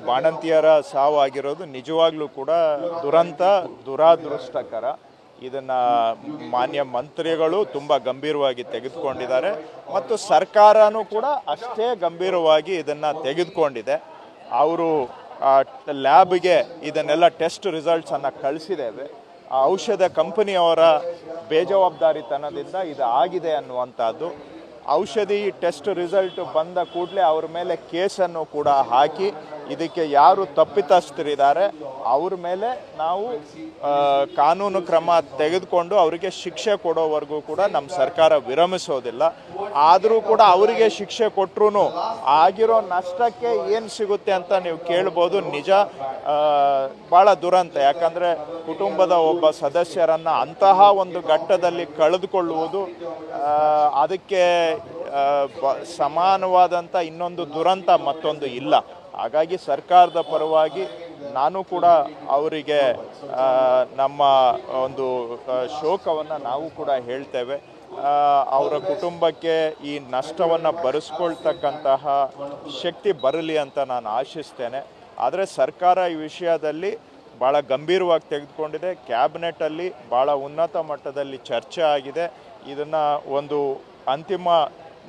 ಬಾಣಂತಿಯರ ಸಾವು ಆಗಿರೋದು ನಿಜವಾಗ್ಲೂ ಕೂಡ ದುರಂತ, ದುರಾದೃಷ್ಟಕರ. ಇದನ್ನು ಮಾನ್ಯ ಮಂತ್ರಿಗಳು ತುಂಬ ಗಂಭೀರವಾಗಿ ತೆಗೆದುಕೊಂಡಿದ್ದಾರೆ ಮತ್ತು ಸರ್ಕಾರನೂ ಕೂಡ ಅಷ್ಟೇ ಗಂಭೀರವಾಗಿ ಇದನ್ನು ತೆಗೆದುಕೊಂಡಿದೆ. ಅವರು ಲ್ಯಾಬ್ಗೆ ಇದನ್ನೆಲ್ಲ ಟೆಸ್ಟ್ ರಿಸಲ್ಟ್ಸನ್ನು ಕಳಿಸಿದ್ದೇವೆ. ಆ ಔಷಧ ಕಂಪನಿಯವರ ಬೇಜವಾಬ್ದಾರಿತನದಿಂದ ಇದು ಆಗಿದೆ ಅನ್ನುವಂಥದ್ದು. ಔಷಧಿ ಟೆಸ್ಟ್ ರಿಸಲ್ಟ್ ಬಂದ ಕೂಡಲೇ ಅವ್ರ ಮೇಲೆ ಕೇಸನ್ನು ಕೂಡ ಹಾಕಿ ಇದಕ್ಕೆ ಯಾರು ತಪ್ಪಿತಸ್ಥರಿದ್ದಾರೆ ಅವ್ರ ಮೇಲೆ ನಾವು ಕಾನೂನು ಕ್ರಮ ತೆಗೆದುಕೊಂಡು ಅವರಿಗೆ ಶಿಕ್ಷೆ ಕೊಡೋವರೆಗೂ ಕೂಡ ನಮ್ಮ ಸರ್ಕಾರ ವಿರಮಿಸೋದಿಲ್ಲ. ಆದರೂ ಕೂಡ ಅವರಿಗೆ ಶಿಕ್ಷೆ ಕೊಟ್ಟರು ಆಗಿರೋ ನಷ್ಟಕ್ಕೆ ಏನು ಸಿಗುತ್ತೆ ಅಂತ ನೀವು ಕೇಳ್ಬೋದು. ನಿಜ, ಭಾಳ ದುರಂತ. ಯಾಕಂದರೆ ಕುಟುಂಬದ ಒಬ್ಬ ಸದಸ್ಯರನ್ನು ಅಂತಹ ಒಂದು ಘಟ್ಟದಲ್ಲಿ ಕಳೆದುಕೊಳ್ಳುವುದು ಅದಕ್ಕೆ ಸಮಾನವಾದಂಥ ಇನ್ನೊಂದು ದುರಂತ ಮತ್ತೊಂದು ಇಲ್ಲ. ಹಾಗಾಗಿ ಸರ್ಕಾರದ ಪರವಾಗಿ ನಾನು ಕೂಡ ಅವರಿಗೆ ನಮ್ಮ ಒಂದು ಶೋಕವನ್ನು ನಾವು ಕೂಡ ಹೇಳ್ತೇವೆ. ಅವರ ಕುಟುಂಬಕ್ಕೆ ಈ ನಷ್ಟವನ್ನು ಭರಿಸ್ಕೊಳ್ತಕ್ಕಂತಹ ಶಕ್ತಿ ಬರಲಿ ಅಂತ ನಾನು ಆಶಿಸ್ತೇನೆ. ಆದರೆ ಸರ್ಕಾರ ಈ ವಿಷಯದಲ್ಲಿ ಭಾಳ ಗಂಭೀರವಾಗಿ ತೆಗೆದುಕೊಂಡಿದೆ. ಕ್ಯಾಬಿನೆಟಲ್ಲಿ ಭಾಳ ಉನ್ನತ ಮಟ್ಟದಲ್ಲಿ ಚರ್ಚೆ ಆಗಿದೆ. ಇದನ್ನು ಒಂದು ಅಂತಿಮ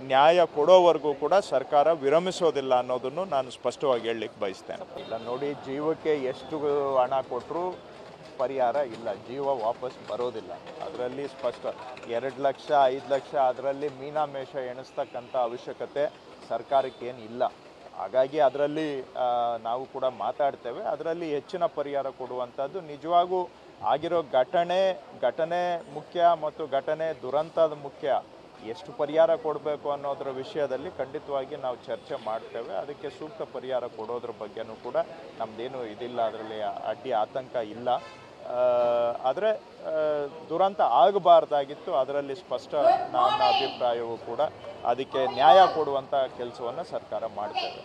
ನ್ಯಾಯ ಕೊಡೋವರೆಗೂ ಕೂಡ ಸರ್ಕಾರ ವಿರಮಿಸೋದಿಲ್ಲ ಅನ್ನೋದನ್ನು ನಾನು ಸ್ಪಷ್ಟವಾಗಿ ಹೇಳಲಿಕ್ಕೆ ಬಯಸ್ತೇನೆ. ಇಲ್ಲ ನೋಡಿ, ಜೀವಕ್ಕೆ ಎಷ್ಟು ಹಣ ಕೊಟ್ಟರೂ ಪರಿಹಾರ ಇಲ್ಲ, ಜೀವ ವಾಪಸ್ ಬರೋದಿಲ್ಲ. ಅದರಲ್ಲಿ ಸ್ಪಷ್ಟ 2 ಲಕ್ಷ 5 ಲಕ್ಷ ಅದರಲ್ಲಿ ಮೀನಾಮೇಷ ಎಣಿಸ್ತಕ್ಕಂಥ ಅವಶ್ಯಕತೆ ಸರ್ಕಾರಕ್ಕೇನು ಇಲ್ಲ. ಹಾಗಾಗಿ ಅದರಲ್ಲಿ ನಾವು ಕೂಡ ಮಾತಾಡ್ತೇವೆ. ಅದರಲ್ಲಿ ಹೆಚ್ಚಿನ ಪರಿಹಾರ ಕೊಡುವಂಥದ್ದು ನಿಜವಾಗೂ ಆಗಿರೋ ಘಟನೆ ಮುಖ್ಯ ಮತ್ತು ಘಟನೆ ದುರಂತದ ಮುಖ್ಯ. ಎಷ್ಟು ಪರಿಹಾರ ಕೊಡಬೇಕು ಅನ್ನೋದ್ರ ವಿಷಯದಲ್ಲಿ ಖಂಡಿತವಾಗಿ ನಾವು ಚರ್ಚೆ ಮಾಡ್ತೇವೆ. ಅದಕ್ಕೆ ಸೂಕ್ತ ಪರಿಹಾರ ಕೊಡೋದ್ರ ಬಗ್ಗೆನೂ ಕೂಡ ನಮ್ಮದೇನು ಇದಿಲ್ಲ, ಅದರಲ್ಲಿ ಅಡ್ಡಿ ಆತಂಕ ಇಲ್ಲ. ಆದರೆ ದುರಂತ ಆಗಬಾರ್ದಾಗಿತ್ತು, ಅದರಲ್ಲಿ ಸ್ಪಷ್ಟ ನನ್ನ ಅಭಿಪ್ರಾಯವೂ ಕೂಡ. ಅದಕ್ಕೆ ನ್ಯಾಯ ಕೊಡುವಂಥ ಕೆಲಸವನ್ನು ಸರ್ಕಾರ ಮಾಡ್ತೇವೆ.